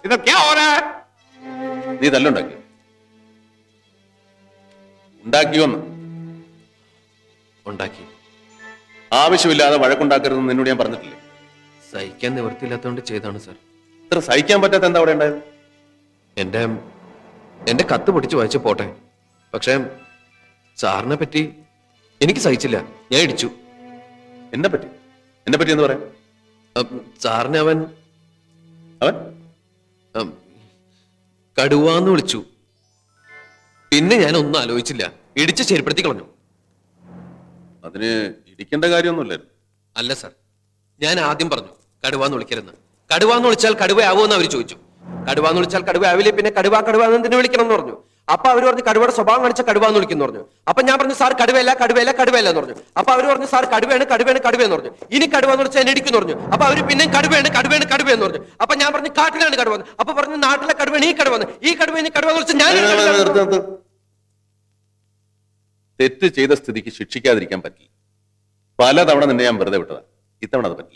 इधर क्या हो रहा है? നീ തല്ലുണ്ടാക്കി ഉണ്ടാക്കിയോന്ന് ഉണ്ടാക്കി. ആവശ്യമില്ലാതെ വഴക്കുണ്ടാക്കരുതെന്ന് നിന്നോട് ഞാൻ പറഞ്ഞിട്ടില്ലേ? സഹിക്കാൻ നിവൃത്തിയില്ലാത്തതുകൊണ്ട് ചെയ്താണ് സാർ. ഇത്ര സഹിക്കാൻ പറ്റാത്ത എന്താ അവിടെ ഉണ്ടായത്? എന്റെ കത്ത് പൊട്ടിച്ച് വായിച്ചു പോട്ടെ, പക്ഷെ സാറിനെ പറ്റി എനിക്ക് സഹിച്ചില്ല. ഞാൻ ഇടിച്ചു. എന്നെ പറ്റി എന്ന് പറയാം. സാറിനെ അവൻ അവൻ കടുവാന്ന് വിളിച്ചു. പിന്നെ ഞാൻ ഒന്നും ആലോചിച്ചില്ല, ഇടിച്ച് ശരിപ്പെടുത്തി കളഞ്ഞു. അതിന് ഇടിക്കേണ്ട കാര്യമൊന്നുമില്ലായിരുന്നു. അല്ല സാർ, ഞാൻ ആദ്യം പറഞ്ഞു കടുവാന്ന് വിളിക്കരുന്ന്. കടുവാന്ന് വിളിച്ചാൽ കടുവയാവുമെന്ന് അവർ ചോദിച്ചു. കടുവാന്ന് വിളിച്ചാൽ കടുവയാവില്ലേ, പിന്നെ കടുവ എന്തിനു വിളിക്കണം എന്ന് പറഞ്ഞു. അപ്പൊ അവർ പറഞ്ഞു കടുവയുടെ സ്വഭാവം കാണിച്ച കടുവാന്ന് വിളിക്കുന്നു പറഞ്ഞു. അപ്പൊ ഞാൻ പറഞ്ഞു സാർ കടുവയല്ല എന്ന് പറഞ്ഞു. അപ്പൊ അവർ പറഞ്ഞു സാർ കടുവയാണ് എന്ന് പറഞ്ഞു. ഇനി കടുവന്ന് വിളിച്ചാൽ എന്നെ ഇടിക്കുന്നു പറഞ്ഞു. അപ്പൊ അവർ പിന്നെ കടുവയാണ് എന്ന് പറഞ്ഞു. അപ്പൊ ഞാൻ പറഞ്ഞു കാട്ടിലാണ് കടുവ. അപ്പൊ പറഞ്ഞു നാട്ടിലെ കടുവയാണ് ഈ കടുവ കടുവന്ന് വിളിച്ചാൽ ഞാൻ തെറ്റ് ചെയ്ത സ്ഥിതിക്ക് ശിക്ഷിക്കാതിരിക്കാൻ പറ്റില്ല. പലതവണ നിന്നെ ഞാൻ വെറുതെ വിട്ടതാ. ഇത്തവണ അത് പറ്റില്ല.